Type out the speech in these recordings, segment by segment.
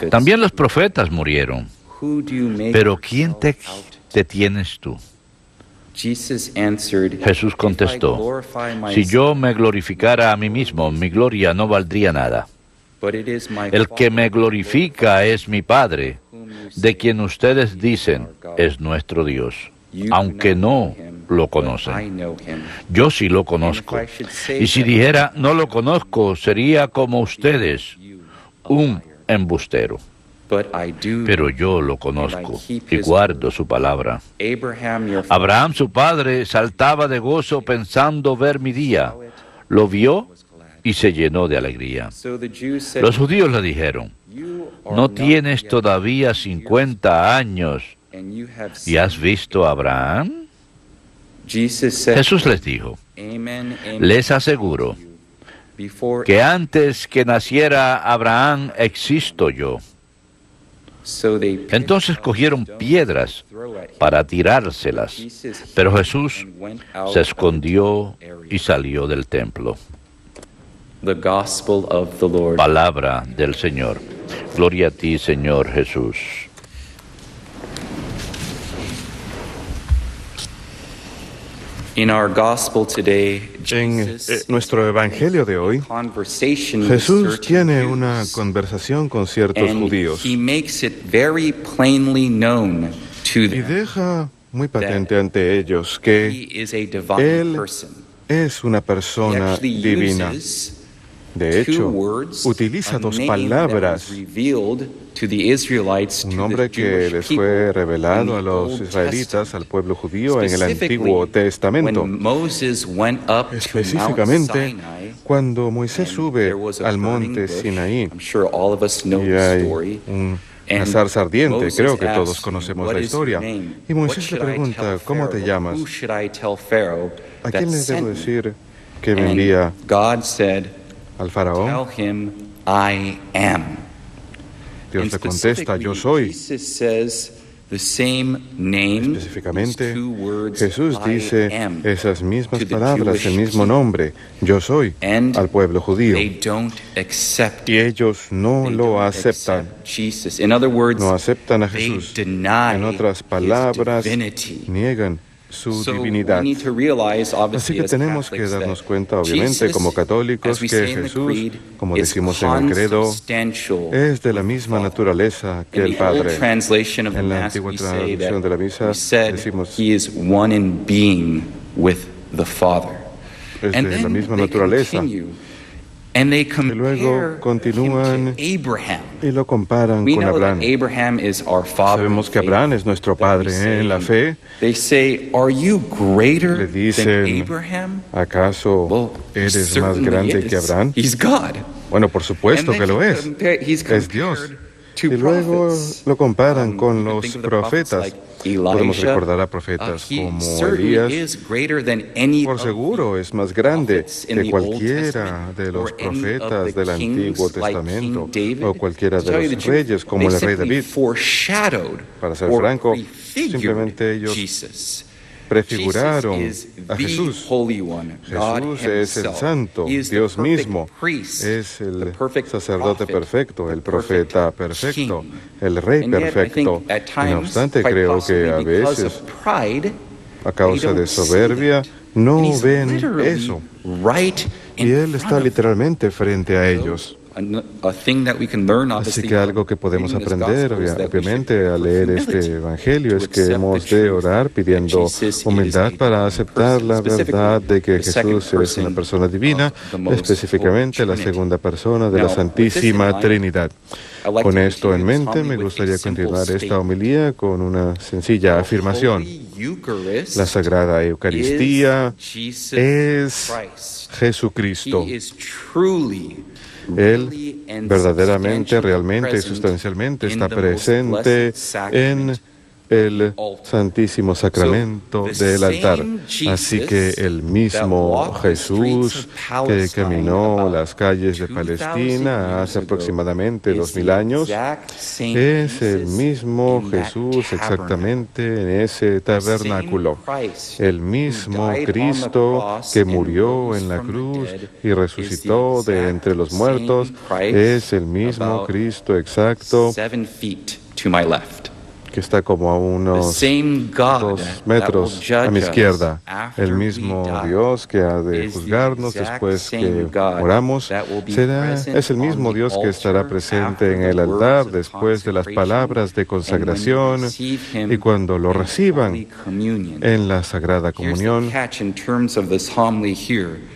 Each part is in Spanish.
También los profetas murieron. Pero ¿quién te tienes tú? Jesús contestó, si yo me glorificara a mí mismo, mi gloria no valdría nada. El que me glorifica es mi Padre, de quien ustedes dicen es nuestro Dios, aunque no lo conocen. Yo sí lo conozco. Y si dijera no lo conozco, sería como ustedes, un embustero. Pero yo lo conozco y guardo su palabra. Abraham, su padre, saltaba de gozo pensando ver mi día. Lo vio y se llenó de alegría. Los judíos le dijeron, ¿no tienes todavía 50 años y has visto a Abraham? Jesús les dijo, les aseguro que antes que naciera Abraham existo yo. Entonces cogieron piedras para tirárselas, pero Jesús se escondió y salió del templo. Palabra del Señor. Gloria a ti, Señor Jesús. En nuestro Evangelio de hoy, Jesús tiene una conversación con ciertos judíos y deja muy patente ante ellos que Él es una persona divina. De hecho, utiliza dos palabras, un nombre que les fue revelado a los israelitas, al pueblo judío, en el Antiguo Testamento. Específicamente, cuando Moisés sube al monte Sinaí, y hay una zarza ardiente, creo que todos conocemos la historia, y Moisés le pregunta, ¿cómo te llamas? ¿A quién le debo decir que me envía al faraón? Dios le contesta, yo soy. Específicamente, Jesús dice esas mismas palabras, el mismo nombre, yo soy, al pueblo judío. Y ellos no lo aceptan. No aceptan a Jesús. En otras palabras, niegan su divinidad. Así que tenemos que darnos cuenta, obviamente, como católicos, que Jesús, como decimos en el credo, es de la misma naturaleza que el Padre. En la antigua traducción de la misa decimos, es de la misma naturaleza. Y luego continúan y lo comparan con Abraham. Sabemos que Abraham es nuestro padre en la fe. Le dicen, ¿acaso eres más grande que Abraham? Bueno, por supuesto que lo es. Es Dios. Y luego lo comparan con los profetas. Podemos recordar a profetas como Elías. Por seguro es más grande que cualquiera de los profetas del Antiguo Testamento o cualquiera de los reyes como el rey David. Para ser franco, simplemente ellos prefiguraron a Jesús. Jesús es el santo, Dios mismo, es el sacerdote perfecto, el profeta perfecto, el rey perfecto. Y no obstante, creo que a veces, a causa de soberbia, no ven eso. Y Él está literalmente frente a ellos. Así que algo que podemos aprender, obviamente, al leer este Evangelio es que hemos de orar pidiendo humildad para aceptar la verdad de que Jesús es una persona divina, específicamente la segunda persona de la Santísima Trinidad. Con esto en mente, me gustaría continuar esta homilía con una sencilla afirmación. La Sagrada Eucaristía es Jesucristo. Él verdaderamente, realmente y sustancialmente está presente en el Santísimo Sacramento del altar. Así que el mismo Jesús que caminó las calles de Palestina hace aproximadamente 2000 años, es el mismo Jesús exactamente en ese tabernáculo. El mismo Cristo que murió en la cruz y resucitó de entre los muertos, es el mismo Cristo exacto que está como a unos 2 metros a mi izquierda. El mismo Dios que ha de juzgarnos después que moramos es el mismo Dios que estará presente en el altar después de las palabras de consagración y cuando lo reciban en la Sagrada Comunión.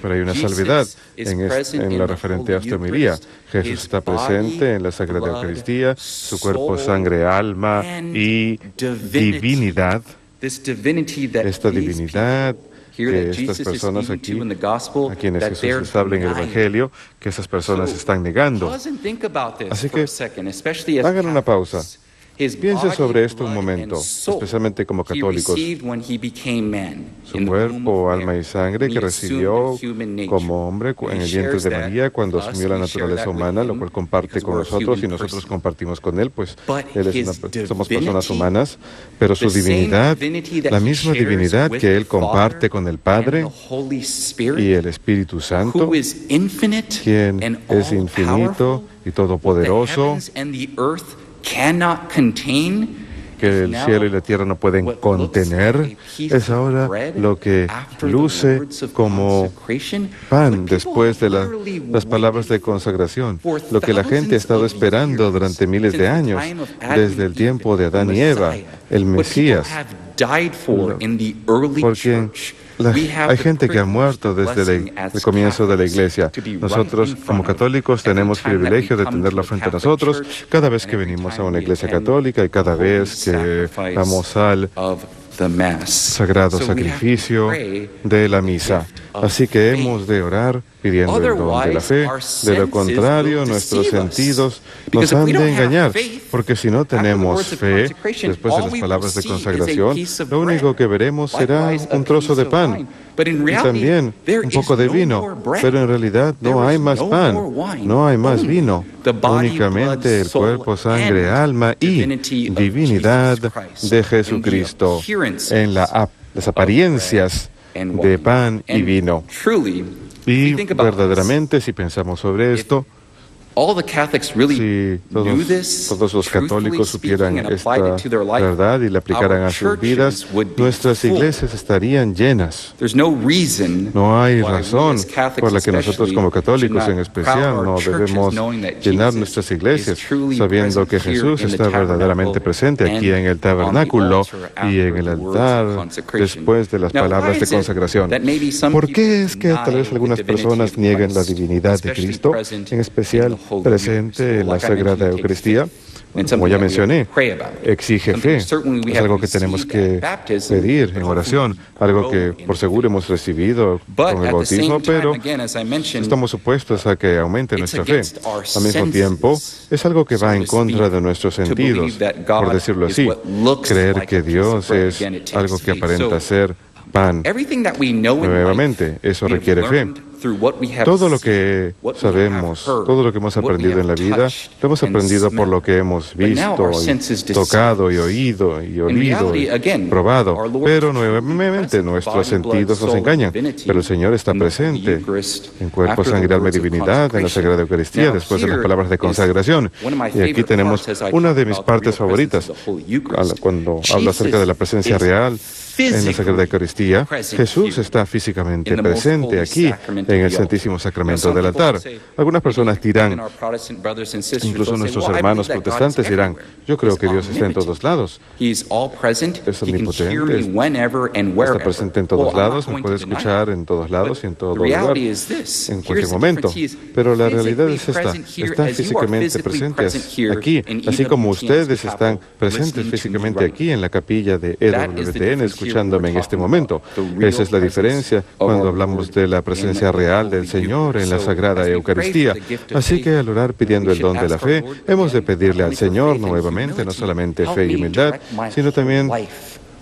Pero hay una salvedad en lo referente a esta homilía. Jesús está presente en la Sagrada Eucaristía, su cuerpo, sangre, alma y divinidad. Esta divinidad que estas personas aquí, a quienes Jesús les habla en el Evangelio, que esas personas están negando. Así que hagan una pausa. Piense sobre esto un momento, especialmente como católicos. Su cuerpo, alma y sangre que recibió como hombre en el vientre de María cuando asumió la naturaleza humana, lo cual comparte con nosotros y nosotros compartimos con Él, pues somos personas humanas, pero su divinidad, la misma divinidad que Él comparte con el Padre y el Espíritu Santo, quien es infinito y todopoderoso, que el cielo y la tierra no pueden contener, es ahora lo que luce como pan después de las palabras de consagración, lo que la gente ha estado esperando durante miles de años, desde el tiempo de Adán y Eva, el Mesías, porque hay gente que ha muerto desde el comienzo de la Iglesia. Nosotros, como católicos, tenemos privilegio de tenerla frente a nosotros cada vez que venimos a una iglesia católica y cada vez que vamos al sagrado sacrificio de la misa. Así que hemos de orar pidiendo el don de la fe. De lo contrario, nuestros sentidos nos han de engañar, porque si no tenemos fe, después de las palabras de consagración, lo único que veremos será un trozo de pan y también un poco de vino, pero en realidad no hay más pan, no hay más vino, únicamente el cuerpo, sangre, alma y divinidad de Jesucristo en las apariencias de pan y vino. Y verdaderamente, si pensamos sobre esto, si todos los católicos supieran esta verdad y la aplicaran a sus vidas, nuestras iglesias estarían llenas. No hay razón por la que nosotros como católicos en especial no debemos llenar nuestras iglesias, sabiendo que Jesús está verdaderamente presente aquí en el tabernáculo y en el altar después de las palabras de consagración. ¿Por qué es que tal vez algunas personas nieguen la divinidad de Cristo, en especial presente en la Sagrada Eucaristía? Como ya mencioné, exige fe. Es algo que tenemos que pedir en oración, algo que por seguro hemos recibido con el bautismo, pero estamos supuestos a que aumente nuestra fe. Al mismo tiempo, es algo que va en contra de nuestros sentidos, por decirlo así. Creer que Dios es algo que aparenta ser pan. Nuevamente, eso requiere fe. Todo lo que sabemos, todo lo que hemos aprendido en la vida, lo hemos aprendido por lo que hemos visto, y tocado, y oído, y olido, y probado. Pero nuevamente nuestros sentidos nos engañan. Pero el Señor está presente en cuerpo, sangre, alma y divinidad, en la Sagrada Eucaristía, después de las palabras de consagración. Y aquí tenemos una de mis partes favoritas, cuando habla acerca de la presencia real en la Sagrada Eucaristía. Jesús está físicamente presente aquí, en el Santísimo Sacramento del altar. Algunas personas dirán, incluso nuestros hermanos protestantes dirán, yo creo que Dios está en todos lados. Es omnipotente, está presente en todos lados, me puede escuchar en todos lados y en todo lugar, en cualquier momento. Pero la realidad es esta, está físicamente presente aquí, así como ustedes están presentes físicamente aquí en la capilla de EWTN, escuchando escuchándome en este momento. Esa es la diferencia cuando hablamos de la presencia real del Señor en la Sagrada Eucaristía. Así que al orar pidiendo el don de la fe, hemos de pedirle al Señor nuevamente no solamente fe y humildad, sino también: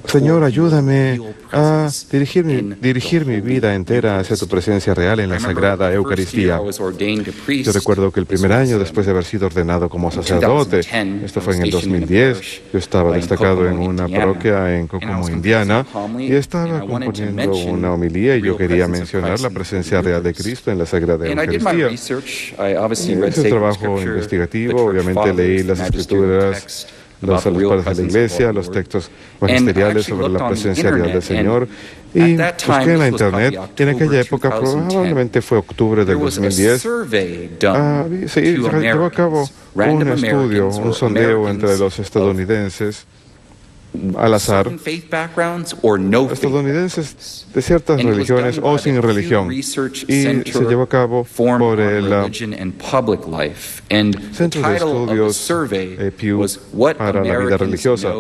Señor, ayúdame a dirigir mi vida entera hacia tu presencia real en la Sagrada Eucaristía. Yo recuerdo que el primer año después de haber sido ordenado como sacerdote, esto fue en el 2010, yo estaba destacado en una parroquia en Kokomo, Indiana, y estaba componiendo una homilía y yo quería mencionar la presencia real de Cristo en la Sagrada Eucaristía. Hice un trabajo investigativo, obviamente leí las Escrituras, los padres de la Iglesia, los textos magisteriales sobre la presencia real del Señor, y busqué en la Internet, y en aquella época, probablemente fue octubre del 2010, se llevó a cabo un estudio, un sondeo entre los estadounidenses al azar, estadounidenses de ciertas religiones o sin religión, y se llevó a cabo por el Centro de Estudios Pew para la Vida Religiosa,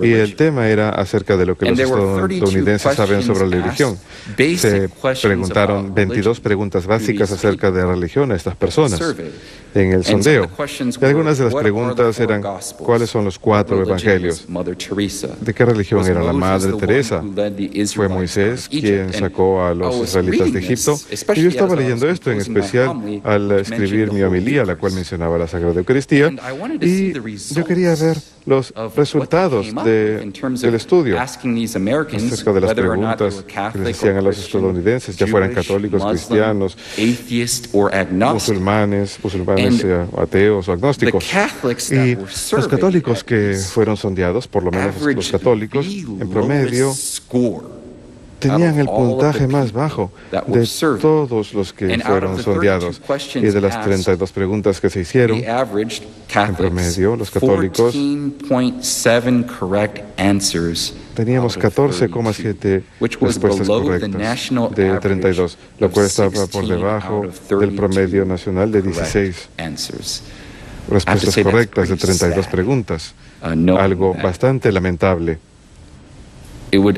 y el tema era acerca de lo que los estadounidenses saben sobre la religión. Se preguntaron 22 preguntas básicas acerca de la religión a estas personas en el sondeo, y algunas de las preguntas eran: ¿cuáles son los 4 evangelios? ¿De qué religión era la Madre Teresa? Fue Moisés quien sacó a los israelitas de Egipto. Y yo estaba leyendo esto, en especial al escribir mi homilía, la cual mencionaba la Sagrada Eucaristía, y yo quería ver los resultados del estudio acerca de las preguntas que les hacían a los estadounidenses, ya fueran católicos, cristianos, musulmanes, ateos o agnósticos. Y los católicos que fueron sondeados, por lo menos los católicos, en promedio, tenían el puntaje más bajo de todos los que fueron sondeados. Y de las 32 preguntas que se hicieron, en promedio, los católicos teníamos 14,7 respuestas correctas de 32, lo cual estaba por debajo del promedio nacional de 16 respuestas correctas de 32 preguntas. Algo bastante lamentable. Por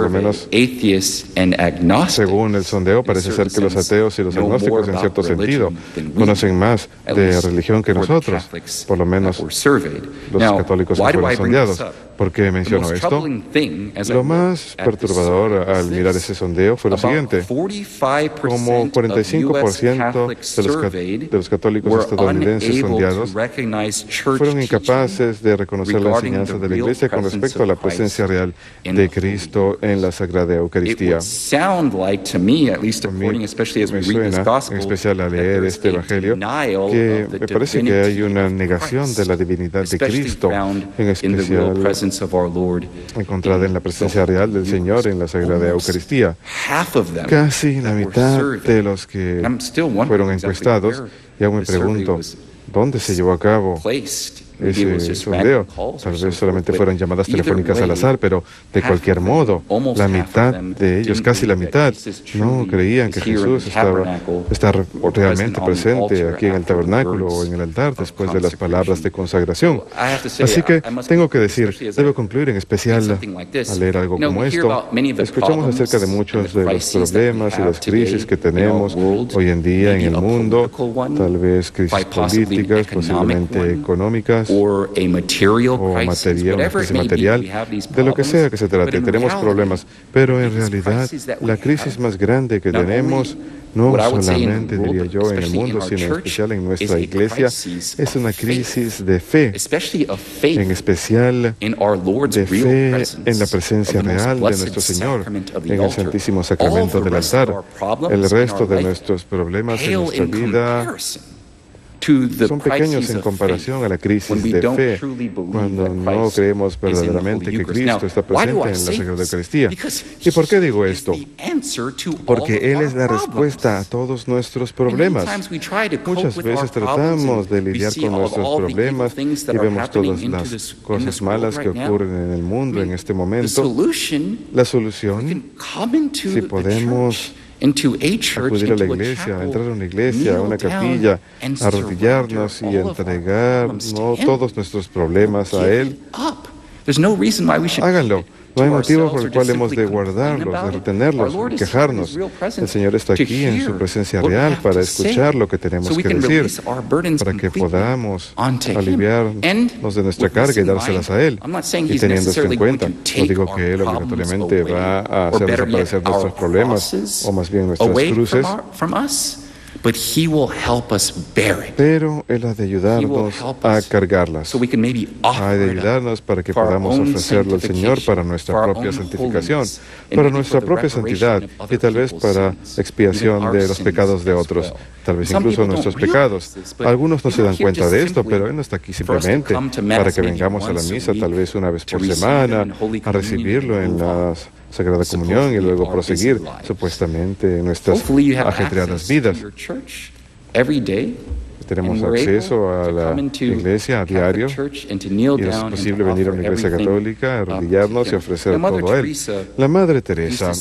lo menos, según el sondeo, parece ser que los ateos y los agnósticos, en cierto sentido, conocen más de religión que nosotros, por lo menos los católicos que fueron sondeados. ¿Por qué menciono esto? Lo más perturbador al mirar ese sondeo fue lo siguiente: como 45% de los católicos estadounidenses sondeados fueron incapaces de reconocer la enseñanza de la Iglesia con respecto a la presencia real de Cristo en la Sagrada Eucaristía. A mí me suena, en especial al leer este Evangelio, que me parece que hay una negación de la divinidad de Cristo, en especial encontrada en la presencia real del Señor en la Sagrada Eucaristía. Casi la mitad de los que fueron encuestados, y aún me pregunto, ¿dónde se llevó a cabo ese sondeo? Tal vez solamente fueron llamadas telefónicas al azar, pero de cualquier modo, la mitad de ellos, casi la mitad, no creían que Jesús está realmente presente aquí en el tabernáculo o en el altar después de las palabras de consagración. Así que tengo que decir, debo concluir en especial al leer algo como esto. Escuchamos acerca de muchos de los problemas y las crisis que tenemos hoy en día en el mundo, tal vez crisis políticas, posiblemente económicas, o una crisis material, de lo que sea que se trate. Tenemos problemas, pero en realidad la crisis más grande que tenemos, no solamente, diría yo, en el mundo, sino en especial en nuestra iglesia, es una crisis de fe, en especial de fe en la presencia real de nuestro Señor, en el Santísimo Sacramento del altar. El resto de nuestros problemas en nuestra vida son pequeños en comparación a la crisis de fe, cuando no creemos verdaderamente que Cristo está presente en la Sagrada Eucaristía. ¿Y por qué digo esto? Porque Él es la respuesta a todos nuestros problemas. Muchas veces tratamos de lidiar con nuestros problemas y vemos todas las cosas malas que ocurren en el mundo en este momento. La solución, si podemos acudir a la iglesia, entrar a una iglesia, a una capilla, arrodillarnos y entregar todos nuestros problemas a Él, Háganlo. No hay motivo por el cual hemos de guardarlos, de retenerlos, de quejarnos. El Señor está aquí en su presencia real para escuchar lo que tenemos que decir, para que podamos aliviarnos de nuestra carga y dárselas a Él. Y teniendo esto en cuenta, no digo que Él obligatoriamente va a hacer desaparecer nuestros problemas o más bien nuestras cruces, pero Él ha de ayudarnos a cargarlas. Ha de ayudarnos para que podamos ofrecerlo al Señor para nuestra propia santificación, para nuestra propia santidad y tal vez para expiación de los pecados de otros, tal vez incluso nuestros pecados. Algunos no se dan cuenta de esto, pero Él no está aquí simplemente para que vengamos a la misa tal vez una vez por semana, a recibirlo en las Sagrada Comunión y luego proseguir supuestamente en nuestras ajetreadas vidas. Tenemos acceso a la iglesia a diario y es posible venir a una iglesia católica, arrodillarnos y ofrecer todo a Él. La Madre Teresa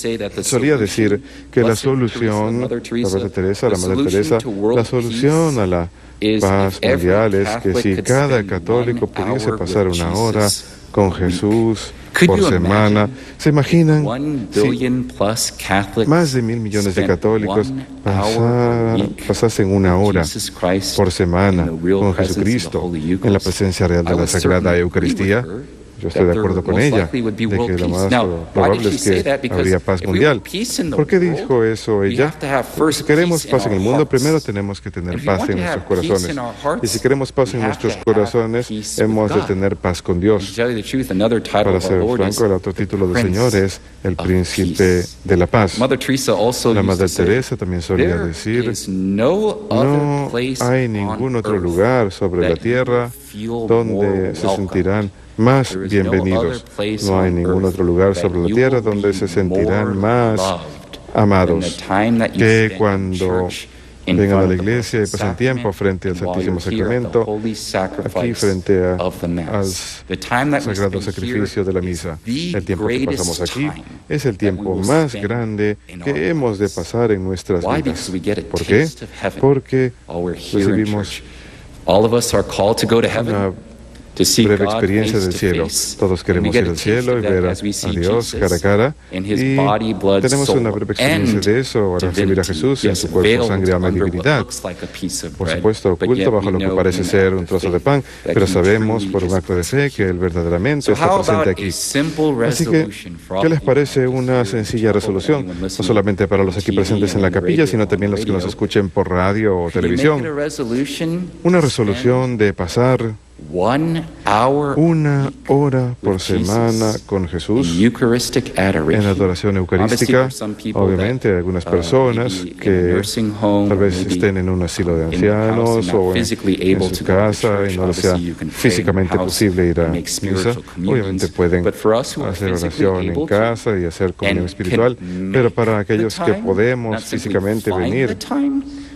solía decir que la solución, la Madre Teresa, la solución a la paz mundial es que si cada católico pudiese pasar una hora con Jesús por semana. ¿Se imaginan si más de 1.000 millones de católicos pasasen una hora por semana con Jesucristo en la presencia real de la Sagrada Eucaristía? Yo estoy de acuerdo con ella, de que lo más probable es que habría paz mundial. ¿Por qué dijo eso ella? Porque si queremos paz en el mundo, primero tenemos que tener paz en nuestros corazones. Y si queremos paz en nuestros corazones, hemos de tener paz con Dios. Para ser franco, el otro título del Señor es el Príncipe de la Paz. La Madre Teresa también solía decir, no hay ningún otro lugar sobre la tierra donde se sentirán más bienvenidos. No hay ningún otro lugar sobre la tierra donde se sentirán más amados que cuando vengan a la iglesia y pasen tiempo frente al Santísimo Sacramento, aquí frente al sagrado sacrificio de la misa. El tiempo que pasamos aquí es el tiempo más grande que hemos de pasar en nuestras vidas. ¿Por qué? Porque recibimos una breve experiencia del cielo. Todos queremos ir al cielo y ver a Dios cara a cara. Y tenemos una breve experiencia de eso, a recibir a Jesús en su cuerpo, sangre, alma y divinidad. Por supuesto, oculto bajo lo que parece ser un trozo de pan, pero sabemos por un acto de fe que Él verdaderamente está presente aquí. Así que, ¿qué les parece una sencilla resolución? No solamente para los aquí presentes en la capilla, sino también los que nos escuchen por radio o televisión. Una resolución de pasar una hora por semana con Jesús en adoración eucarística. Obviamente hay algunas personas que tal vez estén en un asilo de ancianos o en su casa y no les sea físicamente posible ir a misa. Obviamente pueden hacer oración en casa y hacer comunión espiritual, pero para aquellos que podemos físicamente venir,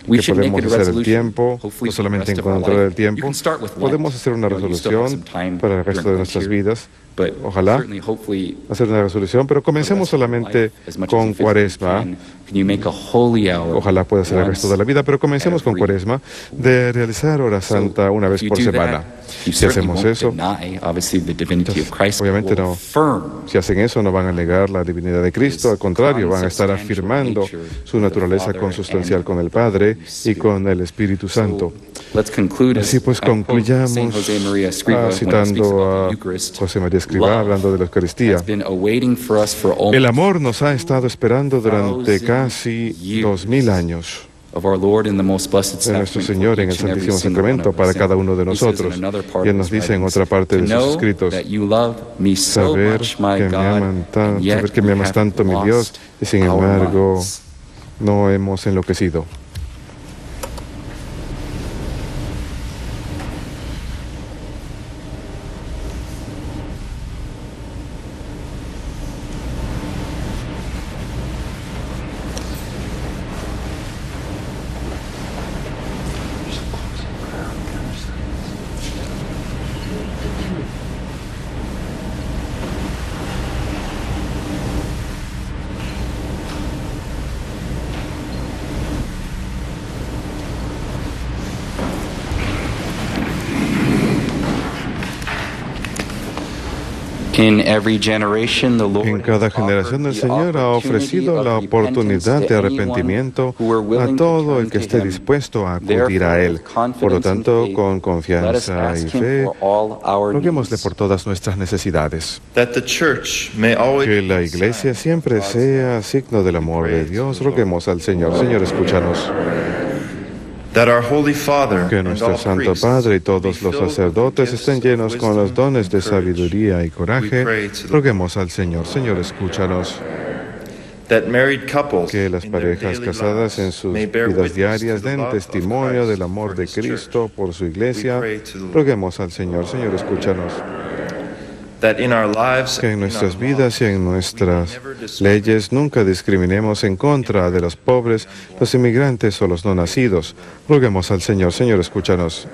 que podemos hacer el tiempo, no solamente encontrar el tiempo, podemos hacer una resolución para el resto de nuestras vidas. Ojalá hacer una resolución, pero comencemos solamente con Cuaresma. Ojalá pueda ser el resto de la vida, pero comencemos con Cuaresma, de realizar hora santa una vez por semana. Si hacemos eso, obviamente no. Si hacen eso, no van a negar la divinidad de Cristo, al contrario, van a estar afirmando su naturaleza consustancial con el Padre y con el Espíritu Santo. Así pues, concluyamos citando a José María Escrivá, hablando de la Eucaristía. El amor nos ha estado esperando durante casi 2000 años de nuestro Señor en el Santísimo Sacramento para cada uno de nosotros. Y Él nos dice en otra parte de sus escritos, saber que me amas tanto, mi Dios, y sin embargo no hemos enloquecido. En cada generación el Señor ha ofrecido la oportunidad de arrepentimiento a todo el que esté dispuesto a acudir a Él. Por lo tanto, con confianza y fe, roguémosle por todas nuestras necesidades. Que la Iglesia siempre sea signo del amor de Dios. Roguemos al Señor. Señor, escúchanos. Que nuestro Santo Padre y todos los sacerdotes estén llenos con los dones de sabiduría y coraje. Roguemos al Señor. Señor, escúchanos. Que las parejas casadas en sus vidas diarias den testimonio del amor de Cristo por su Iglesia. Roguemos al Señor. Señor, escúchanos. Que en nuestras vidas y en nuestras leyes nunca discriminemos en contra de los pobres, los inmigrantes o los no nacidos. Roguemos al Señor. Señor, escúchanos.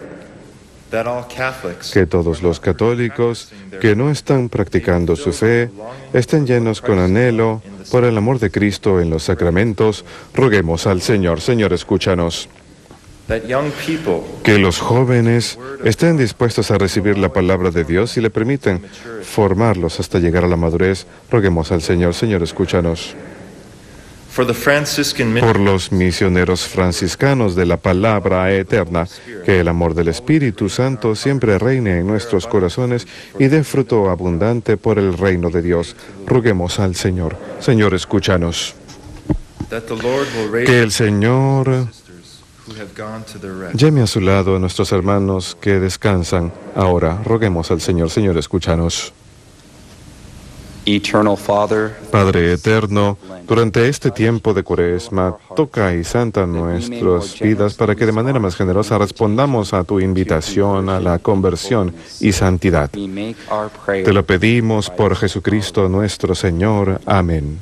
Que todos los católicos que no están practicando su fe estén llenos con anhelo por el amor de Cristo en los sacramentos. Roguemos al Señor. Señor, escúchanos. Que los jóvenes estén dispuestos a recibir la palabra de Dios y le permiten formarlos hasta llegar a la madurez. Roguemos al Señor. Señor, escúchanos. Por los misioneros franciscanos de la palabra eterna, que el amor del Espíritu Santo siempre reine en nuestros corazones y dé fruto abundante por el reino de Dios. Roguemos al Señor. Señor, escúchanos. Que el Señor llame a su lado a nuestros hermanos que descansan ahora. Roguemos al Señor. Señor, escúchanos. Padre eterno, durante este tiempo de Cuaresma, toca y santa nuestras vidas para que de manera más generosa respondamos a tu invitación a la conversión y santidad. Te lo pedimos por Jesucristo nuestro Señor. Amén.